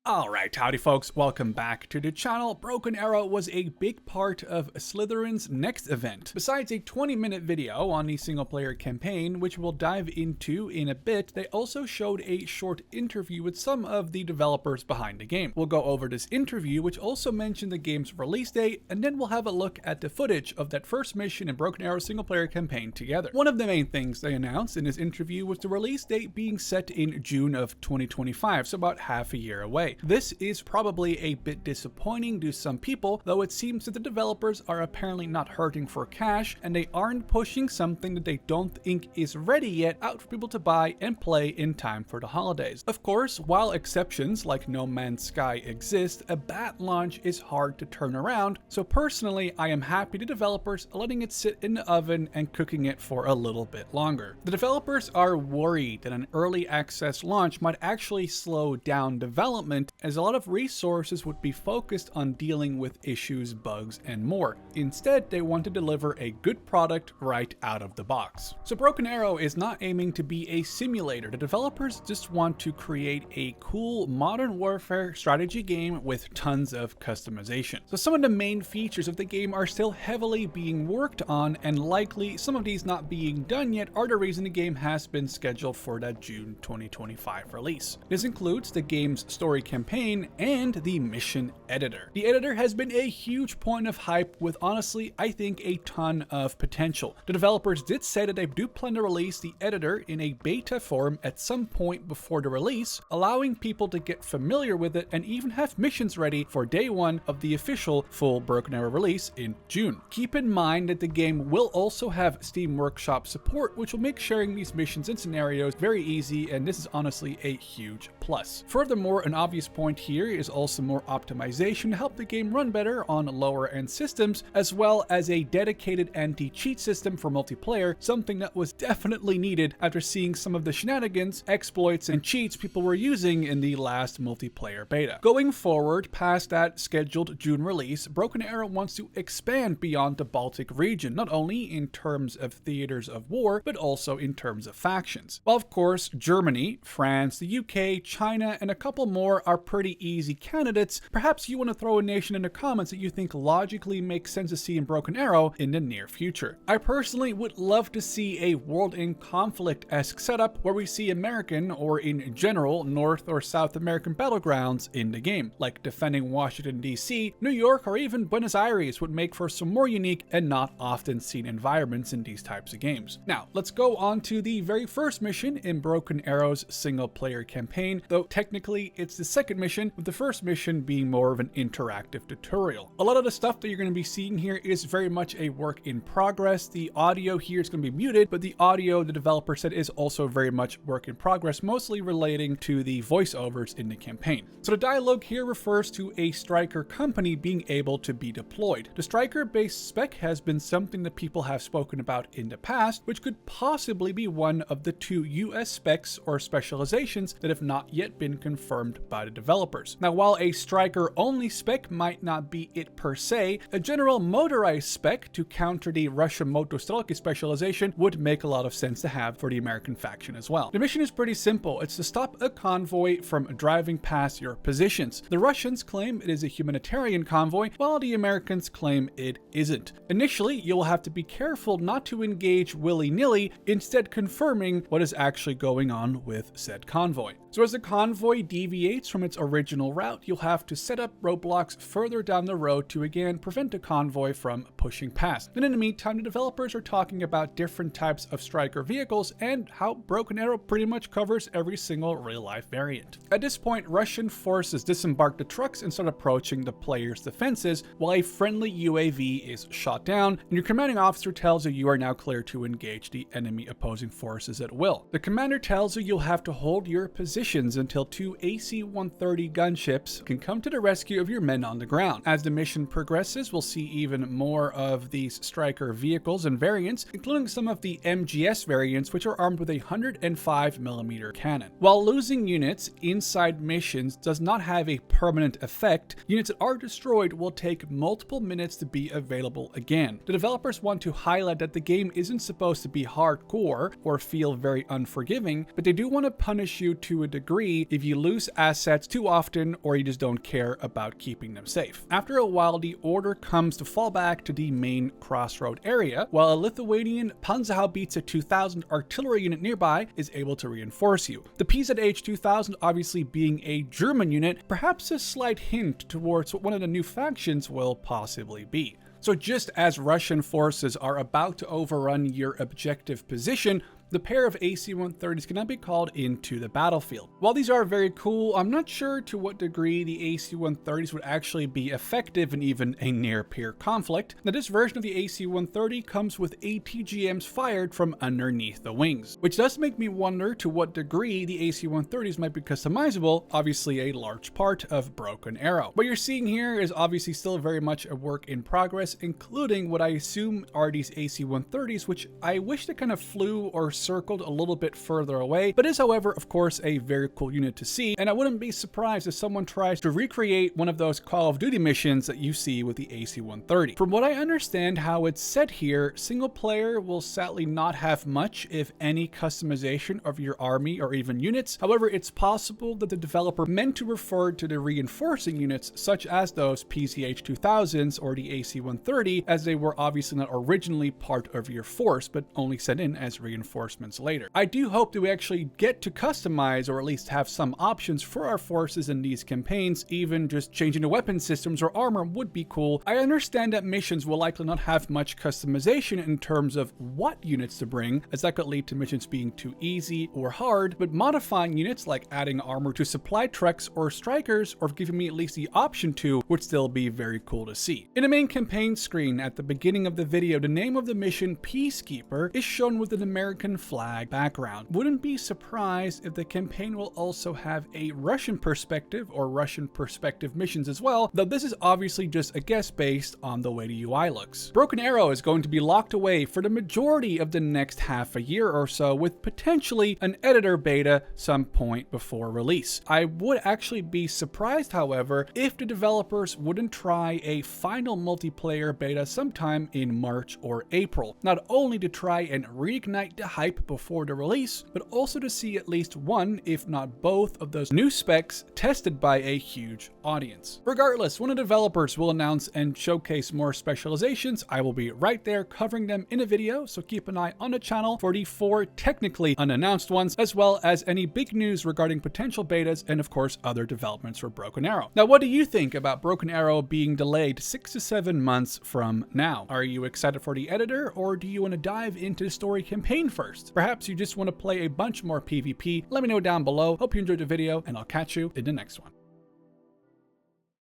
Alright, howdy folks, welcome back to the channel. Broken Arrow was a big part of Slytherine's next event. Besides a 20-minute video on the single-player campaign, which we'll dive into in a bit, they also showed a short interview with some of the developers behind the game. We'll go over this interview, which also mentioned the game's release date, and then we'll have a look at the footage of that first mission in Broken Arrow's single-player campaign together. One of the main things they announced in this interview was the release date being set in June of 2025, so about half a year away. This is probably a bit disappointing to some people, though it seems that the developers are apparently not hurting for cash and they aren't pushing something that they don't think is ready yet out for people to buy and play in time for the holidays. Of course, while exceptions like No Man's Sky exist, a bad launch is hard to turn around, so personally I am happy the developers are letting it sit in the oven and cooking it for a little bit longer. The developers are worried that an early access launch might actually slow down development, as a lot of resources would be focused on dealing with issues, bugs, and more. Instead, they want to deliver a good product right out of the box. So Broken Arrow is not aiming to be a simulator. The developers just want to create a cool modern warfare strategy game with tons of customization. So some of the main features of the game are still heavily being worked on, and likely some of these not being done yet are the reason the game has been scheduled for that June 2025 release. This includes the game's story campaign and the mission editor. The editor has been a huge point of hype with, honestly, I think a ton of potential. The developers did say that they do plan to release the editor in a beta form at some point before the release, allowing people to get familiar with it and even have missions ready for day one of the official full Broken Arrow release in June. Keep in mind that the game will also have Steam Workshop support, which will make sharing these missions and scenarios very easy, and this is honestly a huge plus. Furthermore, an obvious point here is also more optimization to help the game run better on lower end systems, as well as a dedicated anti-cheat system for multiplayer, something that was definitely needed after seeing some of the shenanigans, exploits, and cheats people were using in the last multiplayer beta. Going forward, past that scheduled June release, Broken Arrow wants to expand beyond the Baltic region, not only in terms of theaters of war, but also in terms of factions. While of course Germany, France, the UK, China, and a couple more are pretty easy candidates, perhaps you want to throw a nation in the comments that you think logically makes sense to see in Broken Arrow in the near future. I personally would love to see a world in conflict-esque setup where we see American, or in general North or South American battlegrounds in the game, like defending Washington DC, New York, or even Buenos Aires would make for some more unique and not often seen environments in these types of games. Now, let's go on to the very first mission in Broken Arrow's single-player campaign, though technically it's the second mission, with the first mission being more of an interactive tutorial. A lot of the stuff that you're going to be seeing here is very much a work in progress. The audio here is going to be muted, but the audio, the developer said, is also very much work in progress, mostly relating to the voiceovers in the campaign. So the dialogue here refers to a Stryker company being able to be deployed. The Stryker-based spec has been something that people have spoken about in the past, which could possibly be one of the two US specs or specializations that have not yet been confirmed by the developers. Now, while a Stryker-only spec might not be it per se, a general motorized spec to counter the Russian moto specialization would make a lot of sense to have for the American faction as well. The mission is pretty simple. It's to stop a convoy from driving past your positions. The Russians claim it is a humanitarian convoy, while the Americans claim it isn't. Initially, you'll have to be careful not to engage willy-nilly, instead confirming what is actually going on with said convoy. So as the convoy deviates from its original route, you'll have to set up roadblocks further down the road to again prevent the convoy from pushing past. And in the meantime, the developers are talking about different types of Stryker vehicles and how Broken Arrow pretty much covers every single real-life variant. At this point, Russian forces disembark the trucks and start approaching the player's defenses, while a friendly UAV is shot down, and your commanding officer tells you you are now clear to engage the enemy opposing forces at will. The commander tells you you'll have to hold your position until two AC-130 gunships can come to the rescue of your men on the ground. As the mission progresses, we'll see even more of these Stryker vehicles and variants, including some of the MGS variants, which are armed with a 105mm cannon. While losing units inside missions does not have a permanent effect, units that are destroyed will take multiple minutes to be available again. The developers want to highlight that the game isn't supposed to be hardcore or feel very unforgiving, but they do want to punish you to a degree if you lose assets sets too often, or you just don't care about keeping them safe. After a while, the order comes to fall back to the main crossroad area, while a Lithuanian Panzerhaubitze 2000 artillery unit nearby is able to reinforce you. The PZH 2000 obviously being a German unit, perhaps a slight hint towards what one of the new factions will possibly be. So just as Russian forces are about to overrun your objective position, the pair of AC-130s can now be called into the battlefield. While these are very cool, I'm not sure to what degree the AC-130s would actually be effective in even a near-peer conflict. Now, this version of the AC-130 comes with ATGMs fired from underneath the wings, which does make me wonder to what degree the AC-130s might be customizable, obviously a large part of Broken Arrow. What you're seeing here is obviously still very much a work in progress, including what I assume are these AC-130s, which I wish they kind of flew or circled a little bit further away, but is however of course a very cool unit to see, and I wouldn't be surprised if someone tries to recreate one of those Call of Duty missions that you see with the AC-130. From what I understand how it's set here, single player will sadly not have much, if any, customization of your army or even units. However, it's possible that the developer meant to refer to the reinforcing units such as those PZH 2000s or the AC-130, as they were obviously not originally part of your force, but only sent in as reinforcements later. I do hope that we actually get to customize or at least have some options for our forces in these campaigns. Even just changing the weapon systems or armor would be cool. I understand that missions will likely not have much customization in terms of what units to bring, as that could lead to missions being too easy or hard, but modifying units like adding armor to supply trucks or Strykers, or giving me at least the option to, would still be very cool to see. In the main campaign screen at the beginning of the video, the name of the mission, Peacekeeper, is shown with an American flag background. Wouldn't be surprised if the campaign will also have a Russian perspective or Russian perspective missions as well, though this is obviously just a guess based on the way the UI looks. Broken Arrow is going to be locked away for the majority of the next half a year or so, with potentially an editor beta some point before release. I would actually be surprised, however, if the developers wouldn't try a final multiplayer beta sometime in March or April, not only to try and reignite the hype before the release, but also to see at least one, if not both, of those new specs tested by a huge audience. Regardless, when the developers will announce and showcase more specializations, I will be right there covering them in a video, so keep an eye on the channel for the 4 technically unannounced ones, as well as any big news regarding potential betas and of course other developments for Broken Arrow. Now, what do you think about Broken Arrow being delayed 6 to 7 months from now? Are you excited for the editor, or do you want to dive into the story campaign first? Perhaps you just want to play a bunch more PvP. Let me know down below. Hope you enjoyed the video, and I'll catch you in the next one.